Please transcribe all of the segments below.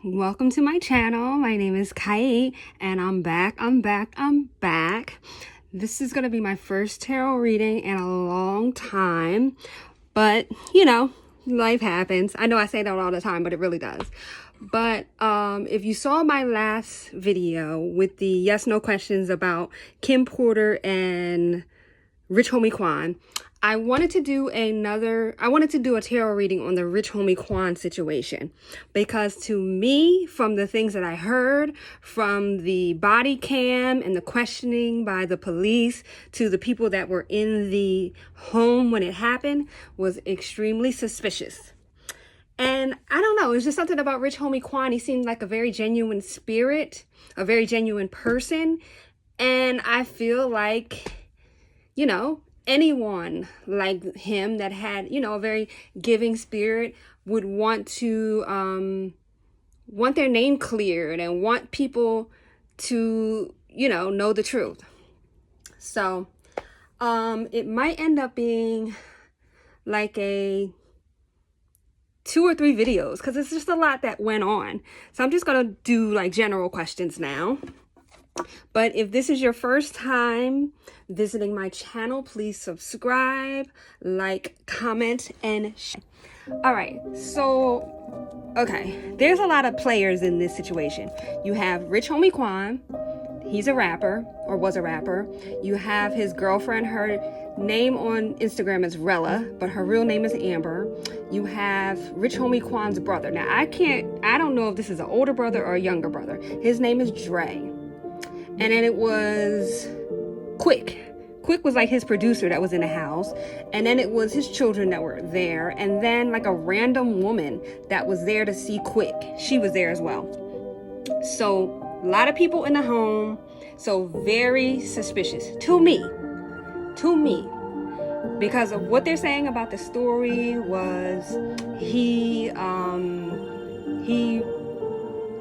Welcome to my channel. My name is Kai, and I'm back. This is going to be my first tarot reading in a long time, but life happens. I know I say that all the time, but it really does. But if you saw my last video with the yes/no questions about Kim Porter and Rich Homie Quan, I wanted to do a tarot reading on the Rich Homie Quan situation, because to me, from the things that I heard, from the body cam and the questioning by the police to the people that were in the home when it happened, was extremely suspicious. And I don't know, it's just something about Rich Homie Quan. He seemed like a very genuine spirit, a very genuine person. And I feel like, anyone like him that had, a very giving spirit would want to, want their name cleared and want people to, know the truth. So, it might end up being like a 2 or 3 videos, because it's just a lot that went on. So I'm just going to do like general questions now. But if this is your first time visiting my channel, please subscribe, like, comment, and share. All right, so, okay, there's a lot of players in this situation. You have Rich Homie Quan. He's a rapper, or was a rapper. You have his girlfriend. Her name on Instagram is Rella, but her real name is Amber. You have Rich Homie Quan's brother. Now, I don't know if this is an older brother or a younger brother. His name is Dre. And then it was Quick. Quick was like his producer that was in the house. And then it was his children that were there. And then like a random woman that was there to see Quick. She was there as well. So a lot of people in the home. So very suspicious to me. Because of what they're saying about the story was he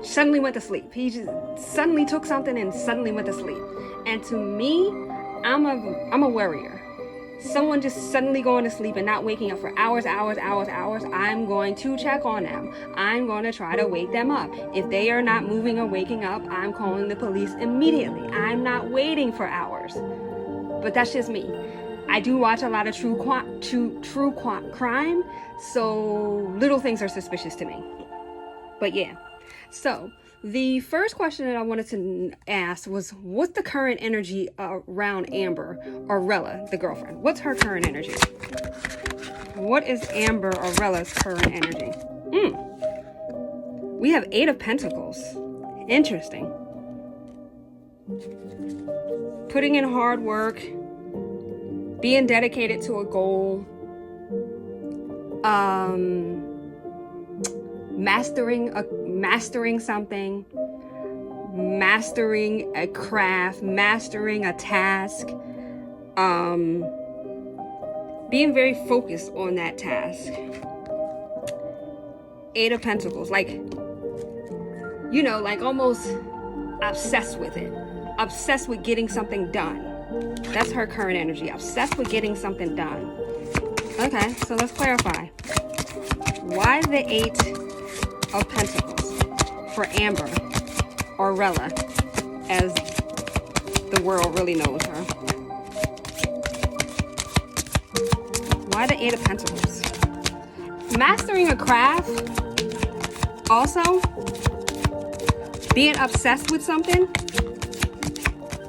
suddenly went to sleep. He just suddenly took something and suddenly went to sleep. And to me, I'm a worrier. Someone just suddenly going to sleep and not waking up for hours. I'm going to check on them. I'm going to try to wake them up. If they are not moving or waking up, I'm calling the police immediately. I'm not waiting for hours. But that's just me. I do watch a lot of true crime, so little things are suspicious to me. But yeah. So the first question that I wanted to ask was, what's the current energy around Amber or Rella, the girlfriend? What's her current energy? What is Amber or Rella's current energy? We have 8 of Pentacles. Interesting. Putting in hard work, being dedicated to a goal, mastering something, mastering a craft, mastering a task, being very focused on that task. 8 of Pentacles, like almost obsessed with it, obsessed with getting something done. That's her current energy, obsessed with getting something done. Okay, so let's clarify. Why the 8 of Pentacles for Amber or Rella, as the world really knows her? Why the 8 of Pentacles? Mastering a craft, also being obsessed with something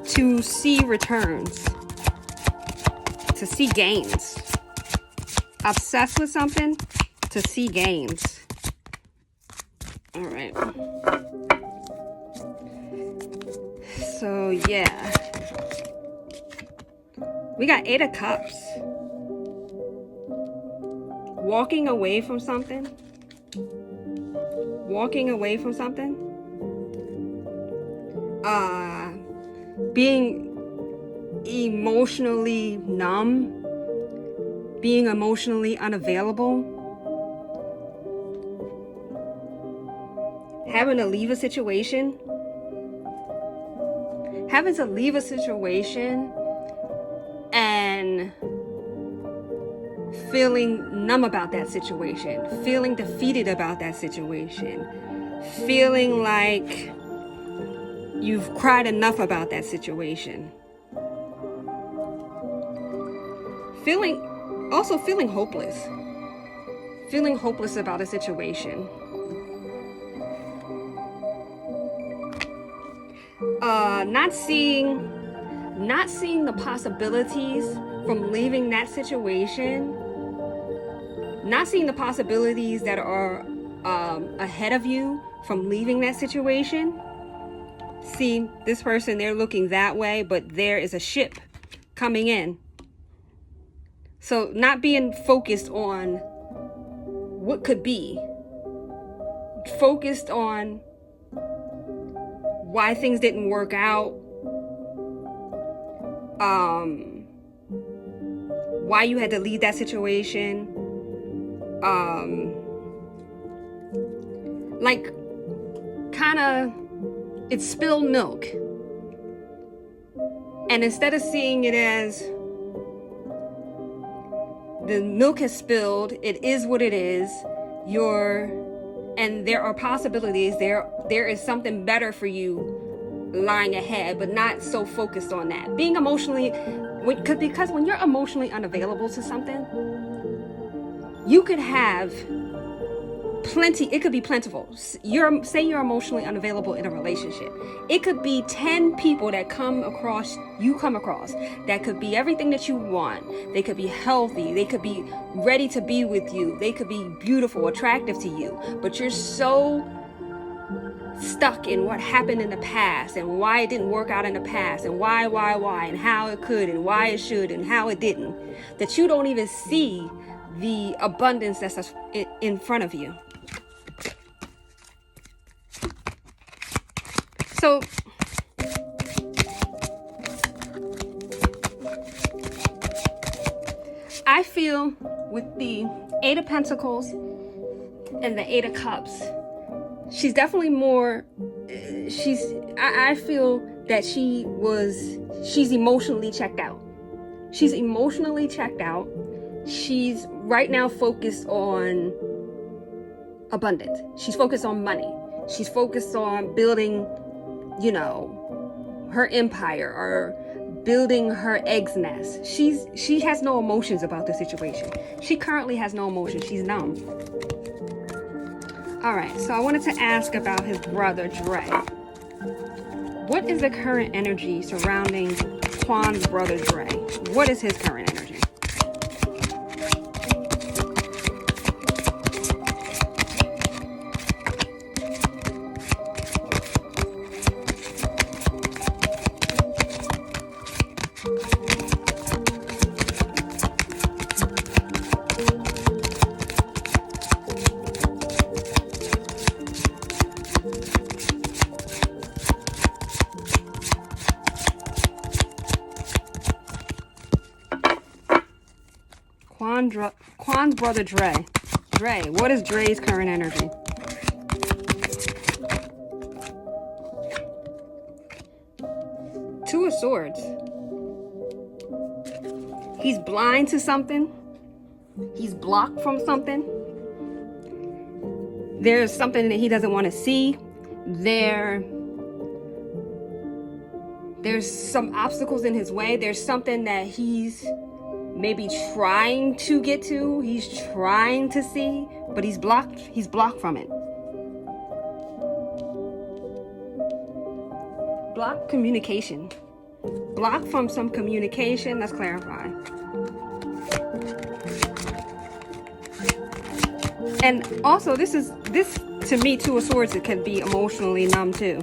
to see returns, to see gains. Obsessed with something to see gains. All right. So yeah, we got 8 of Cups. Walking away from something. Being emotionally numb. Being emotionally unavailable. Having to leave a situation. And feeling numb about that situation, feeling defeated about that situation, feeling like you've cried enough about that situation. Feeling hopeless. Feeling hopeless about a situation. Not seeing the possibilities from leaving that situation. Not seeing the possibilities that are ahead of you from leaving that situation. See, this person, they're looking that way, but there is a ship coming in. So not being focused on what could be. Focused on why things didn't work out. Why you had to leave that situation. Like, kind of, it's spilled milk. And instead of seeing it as the milk has spilled, it is what it is, and there are possibilities, there is something better for you lying ahead, but not so focused on that. Being emotionally, because when you're emotionally unavailable to something, you could have plenty, it could be plentiful. Say you're emotionally unavailable in a relationship. It could be 10 people that come across that could be everything that you want. They could be healthy. They could be ready to be with you. They could be beautiful, attractive to you. But you're so stuck in what happened in the past and why it didn't work out in the past and why, and how it could and why it should and how it didn't, that you don't even see the abundance that's in front of you. So I feel with the Eight of Pentacles and the Eight of Cups, she's definitely more, I feel that she's emotionally checked out. She's emotionally checked out. She's right now focused on abundance. She's focused on money. She's focused on building, her empire or building her egg's nest. She has no emotions about the situation. She currently has no emotions. She's numb. All right, so I wanted to ask about his brother, Dre. What is the current energy surrounding Quan's brother, Dre? What is his current energy? Quan's brother Dre. Dre, what is Dre's current energy? Two of Swords. He's blind to something. He's blocked from something. There's something that he doesn't want to see. There's some obstacles in his way. There's something that he's maybe trying to get to. He's trying to see, but he's blocked from it. Blocked communication. Blocked from some communication. Let's clarify. And also, this to me, Two of Swords, it can be emotionally numb too.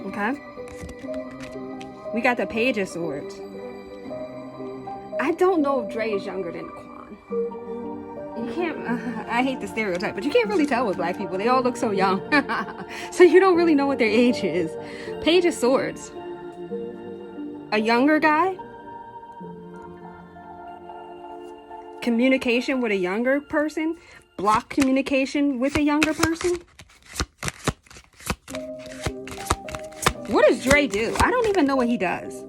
Okay. We got the Page of Swords. I don't know if Dre is younger than Quan. You can't, I hate the stereotype, but you can't really tell with black people. They all look so young. So you don't really know what their age is. Page of Swords. A younger guy. Communication with a younger person. Block communication with a younger person. What does Dre do? I don't even know what he does.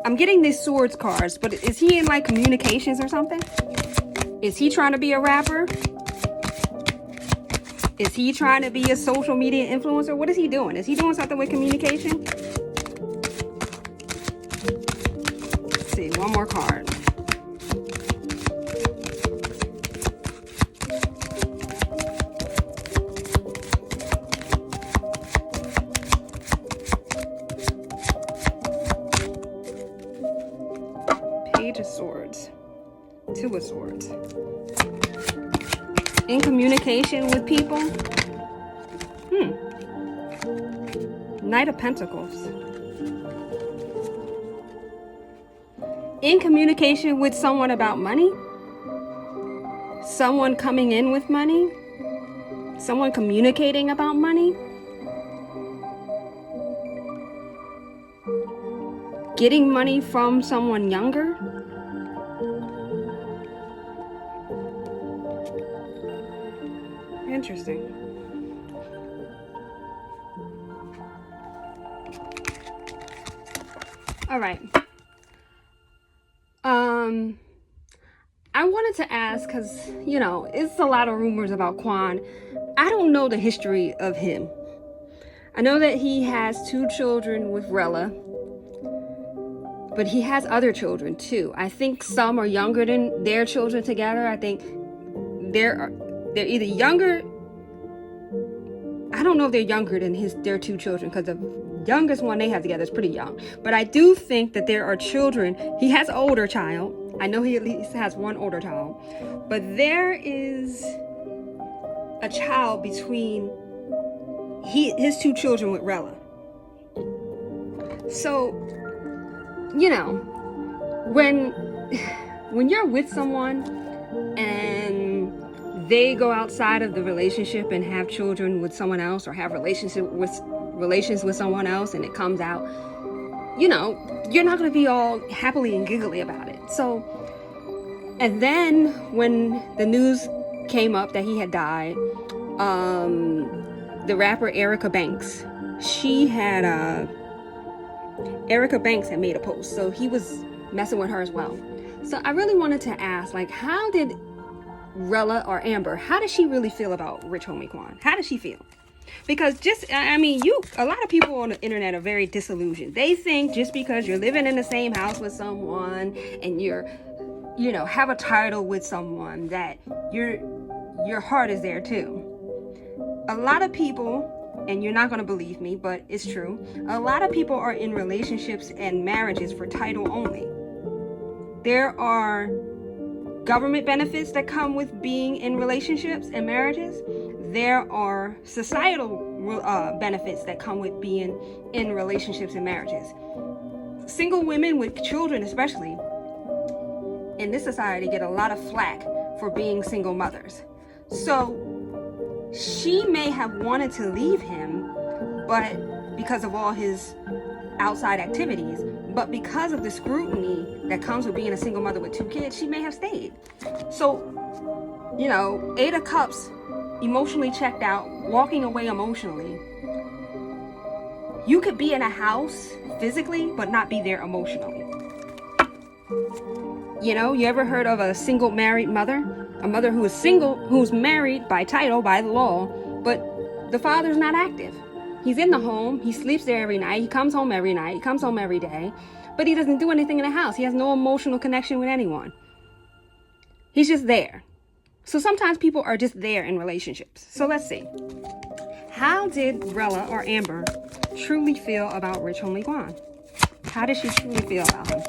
I'm getting these swords cards, but is he in like communications or something? Is he trying to be a rapper? Is he trying to be a social media influencer? What is he doing? Is he doing something with communication? Let's see, one more card. Page of Swords. Two of Swords. In communication with people. Knight of Pentacles. In communication with someone about money. Someone coming in with money. Someone communicating about money. Getting money from someone younger. Interesting. All right. I wanted to ask, because, you know, it's a lot of rumors about Quan. I don't know the history of him. I know that he has 2 children with Rella, but he has other children too. I think some are younger than their children together. I think they're either younger. I don't know if they're younger than their 2 children, because the youngest one they have together is pretty young. But I do think that there are children. He has an older child. I know he at least has one older child. But there is a child between his 2 children with Rella. So, you know, when you're with someone and they go outside of the relationship and have children with someone else, or have relations with someone else, and it comes out, you know, you're not going to be all happily and giggly about it. So, and then when the news came up that he had died, the rapper Erica Banks had made a post, so he was messing with her as well. So I really wanted to ask, like, how did Rella or Amber, how does she really feel about Rich Homie Quan? How does she feel? Because a lot of people on the internet are very disillusioned. They think just because you're living in the same house with someone and have a title with someone, that your heart is there too. A lot of people, and you're not going to believe me, but it's true, a lot of people are in relationships and marriages for title only. There are government benefits that come with being in relationships and marriages. There are societal benefits that come with being in relationships and marriages. Single women with children, especially in this society, get a lot of flack for being single mothers. So she may have wanted to leave him, but because of all his outside activities, but because of the scrutiny that comes with being a single mother with 2 kids, she may have stayed. So, 8 of Cups, emotionally checked out, walking away emotionally. You could be in a house physically, but not be there emotionally. You ever heard of a single married mother? A mother who is single, who's married by title, by the law, but the father's not active. He's in the home, he sleeps there every night, he comes home every night, he comes home every day, but he doesn't do anything in the house. He has no emotional connection with anyone. He's just there. So sometimes people are just there in relationships. So let's see. How did Rella or Amber truly feel about Rich Homie Quan? How did she truly feel about him?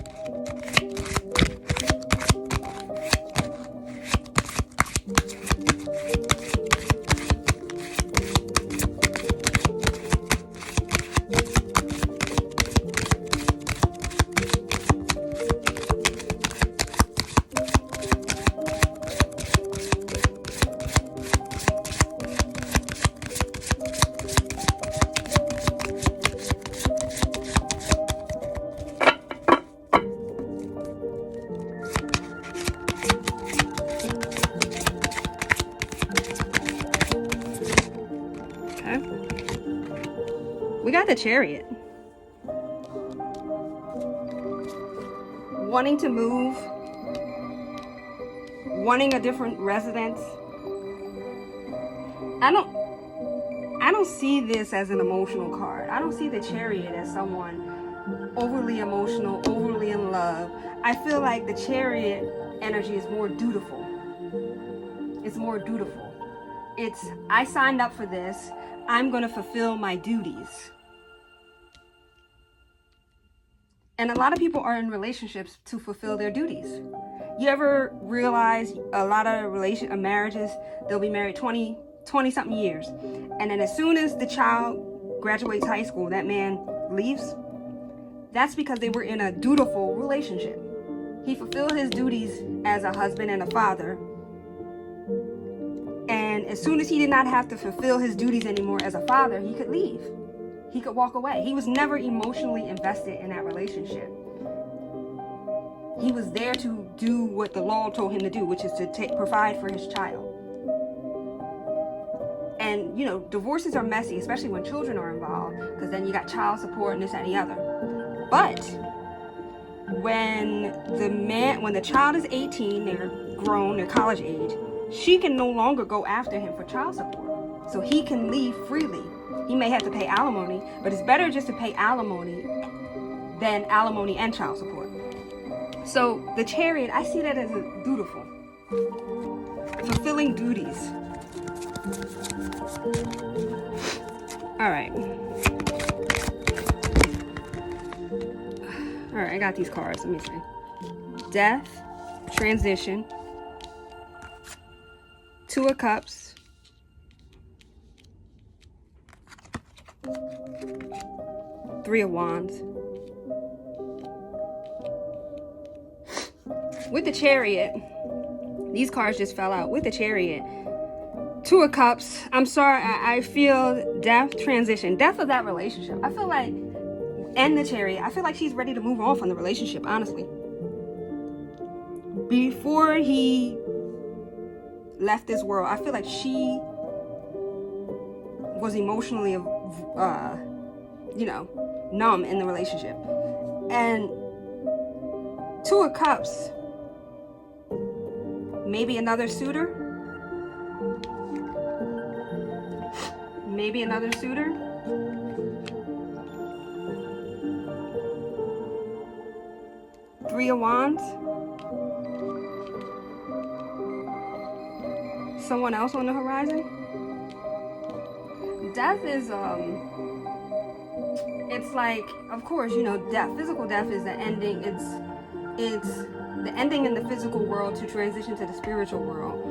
We got the Chariot. wanting to move, wanting a different residence. I don't see this as an emotional card. I don't see the Chariot as someone overly emotional, overly in love. I feel like the Chariot energy is more dutiful. It's more dutiful. It's, I signed up for this. I'm going to fulfill my duties. And a lot of people are in relationships to fulfill their duties. You ever realize a lot of marriages, they'll be married 20 something years. And then as soon as the child graduates high school, that man leaves. That's because they were in a dutiful relationship. He fulfilled his duties as a husband and a father. And as soon as he did not have to fulfill his duties anymore as a father, he could leave. He could walk away. He was never emotionally invested in that relationship. He was there to do what the law told him to do, which is to provide for his child. And, you know, divorces are messy, especially when children are involved, because then you got child support and this, that, and the other. But when the child is 18, they're grown, they're college age, she can no longer go after him for child support. So he can leave freely. He may have to pay alimony, but it's better just to pay alimony than alimony and child support. So the Chariot, I see that as a dutiful, fulfilling duties. All right, I got these cards. Let me see. Death, transition, Two of Cups, Three of Wands. With the Chariot, these cards just fell out. With the Chariot, Two of Cups. I'm sorry, I feel death, transition, death of that relationship. I feel like, and the Chariot, I feel like she's ready to move on from the relationship, honestly. Before he left this world, I feel like she was emotionally, numb in the relationship. And Two of Cups, maybe another suitor. Maybe another suitor. Three of Wands. Someone else on the horizon. Death is it's like, of course, you know, death, physical death is the ending. It's the ending in the physical world to transition to the spiritual world.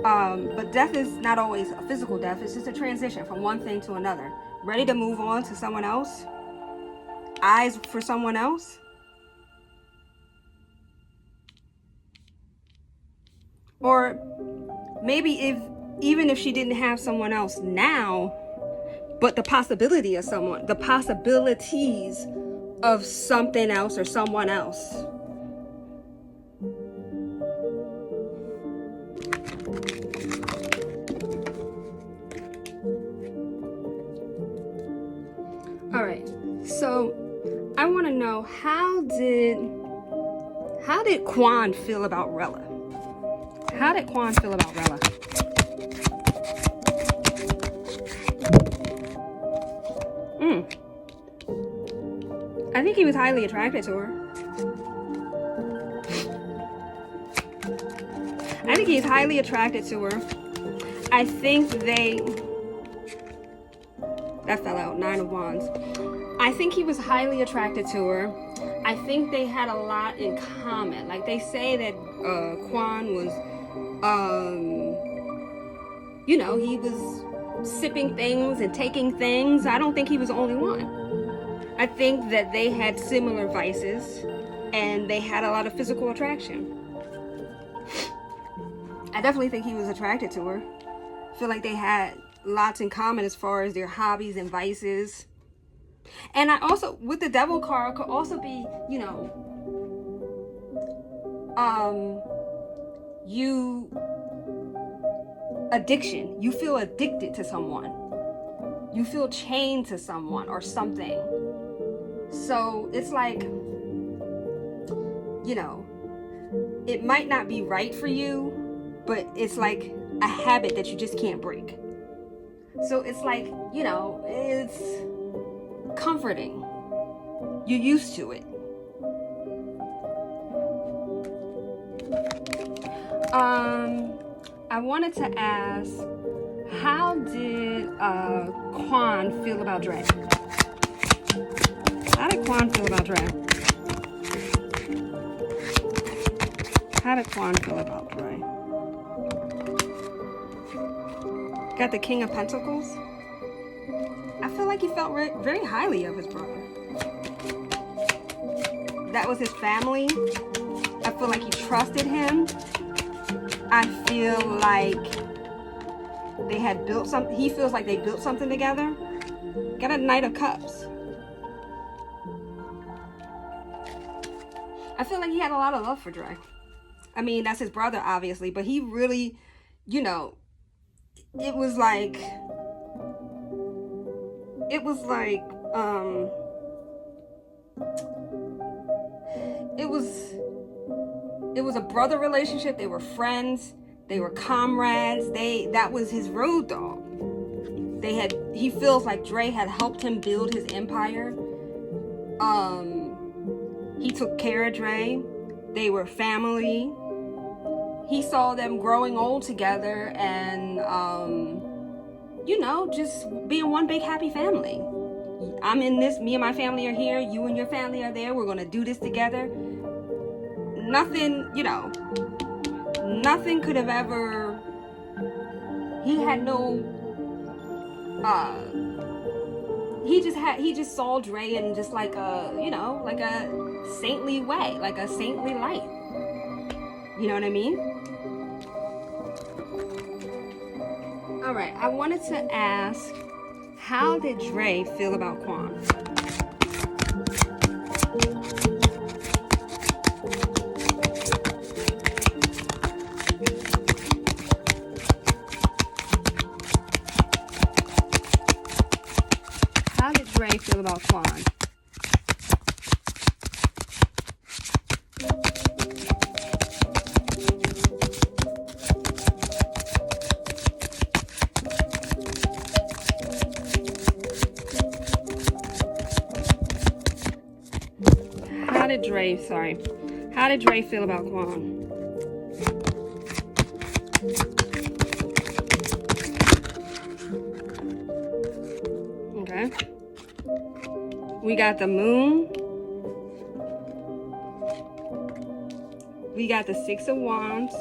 But death is not always a physical death. It's just a transition from one thing to another. Ready to move on to someone else. Eyes for someone else. Or maybe even if she didn't have someone else now, but the possibilities of something else or someone else. All right, so I want to know, how did Quan feel about Rella? How did Quan feel about Rella? I think he was highly attracted to her. I think he's highly attracted to her. I think that fell out, Nine of Wands. I think he was highly attracted to her. I think they had a lot in common. Like, they say that Quan was, he was sipping things and taking things. I don't think he was the only one. I think that they had similar vices and they had a lot of physical attraction. I definitely think he was attracted to her. I feel like they had lots in common as far as their hobbies and vices. And I also, with the Devil card, could also be, addiction. You feel addicted to someone. You feel chained to someone or something. So it's like you know, it might not be right for you, but it's like a habit that you just can't break. So it's like, you know, it's comforting. You're used to it. I wanted to ask, how did Quan feel about Dre? How did Quan feel about Dre? How did Quan feel about Dre? Got the King of Pentacles. I feel like he felt very highly of his brother. That was his family. I feel like he trusted him. I feel like they had built something. He feels like they built something together. Got a Knight of Cups. I feel like he had a lot of love for Dre. I mean, that's his brother, obviously, but he really, you know, it was like it was a brother relationship. They were friends, they were comrades, that was his road dog. He feels like Dre had helped him build his empire. He took care of Dre. They were family. He saw them growing old together and you know, just being one big happy family. I'm in this, me and my family are here, you and your family are there, we're gonna do this together. Nothing, you know, nothing could have ever, he had no, he just saw Dre in just like a, you know, like a saintly way, like a saintly light. You know what I mean? All right, I wanted to ask, how did Dre feel about Quan? How did Dre feel about Quan? How did Dre feel about Quan? Okay. We got the Moon. We got the Six of Wands.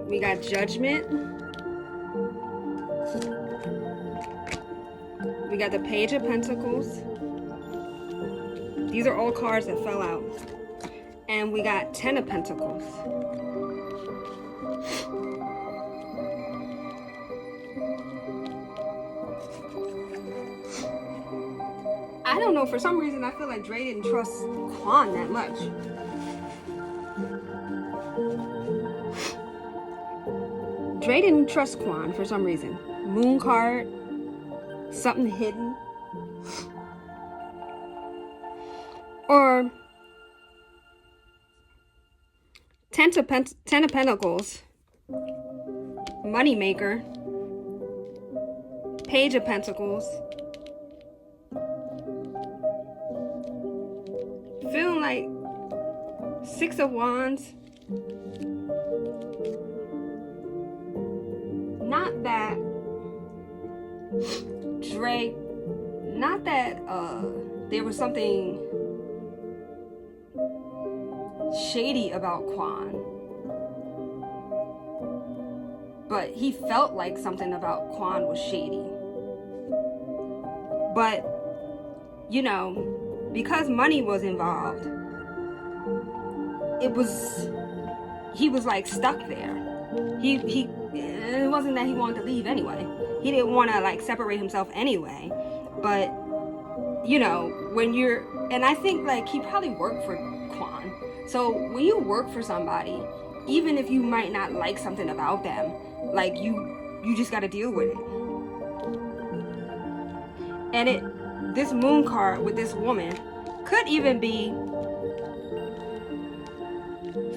We got Judgment. We got the Page of Pentacles. These are all cards that fell out. And we got Ten of Pentacles. I don't know, for some reason I feel like Dre didn't trust Quan that much. Dre didn't trust Quan for some reason. Moon card. Something hidden. Or Ten of Pentacles. Moneymaker. Page of Pentacles. Feeling like Six of Wands. Not that Dre, not that there was something shady about Quan, but he felt like something about Quan was shady. But, you know, because money was involved, he was like stuck there. It wasn't that he wanted to leave anyway. He didn't want to like separate himself anyway. But, you know, and I think like he probably worked for Quan. So when you work for somebody, even if you might not like something about them, like you just got to deal with it. And this moon card with this woman could even be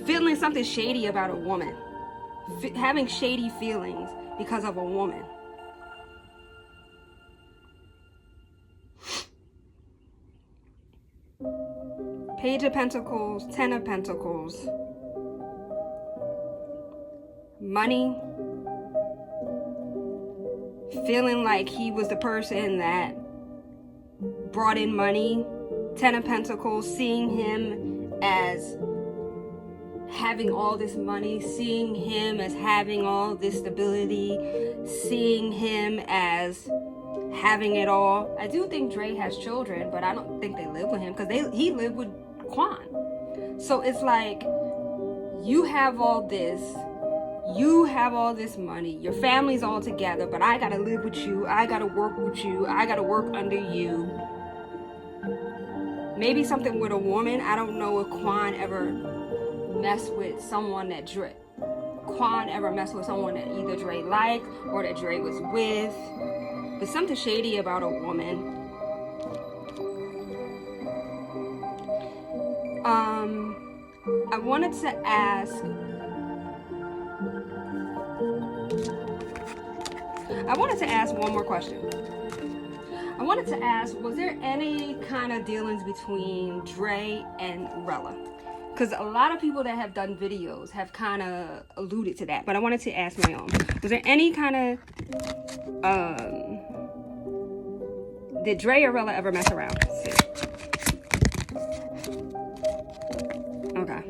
feeling something shady about a woman, having shady feelings because of a woman. Page of Pentacles, Ten of Pentacles, money, feeling like he was the person that brought in money. Ten of Pentacles, seeing him as having all this money, seeing him as having all this stability, seeing him as having it all. I do think Dre has children, but I don't think they live with him because he lived with Quan. So it's like, you have all this, you have all this money, your family's all together, but I gotta live with you, I gotta work with you, I gotta work under you. Maybe something with a woman. I don't know if Quan ever messed with someone that Quan ever messed with someone that either Dre liked or that Dre was with. But something shady about a woman. I wanted to ask, one more question. I wanted to ask, was there any kind of dealings between Dre and Rella? Because a lot of people that have done videos have kind of alluded to that, but I wanted to ask my own. Was there any kind of, did Dre or Rella ever mess around? Let's see. Okay.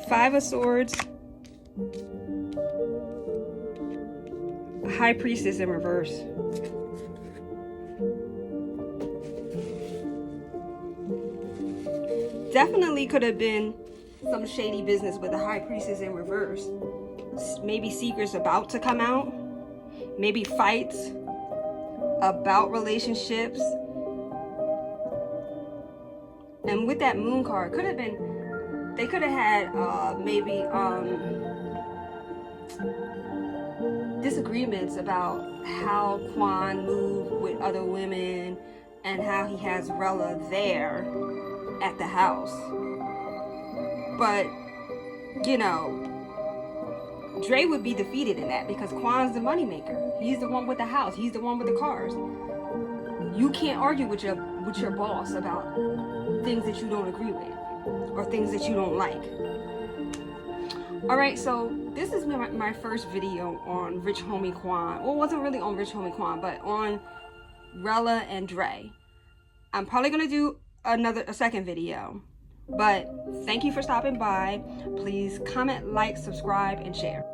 Five of Swords. High Priestess in reverse. Definitely could have been some shady business with the High Priestess in reverse. Maybe secrets about to come out. Maybe fights about relationships. And with that moon card, could have been, they could have had maybe disagreements about how Quan moved with other women and how he has Rella there at the house. But, you know, Dre would be defeated in that because Quan's the moneymaker. He's the one with the house. He's the one with the cars. You can't argue with your boss about things that you don't agree with or things that you don't like. All right, so this is my first video on Rich Homie Quan. Well, it wasn't really on Rich Homie Quan, but on Rella and Dre. I'm probably gonna do a second video, but thank you for stopping by. Please comment, like, subscribe, and share.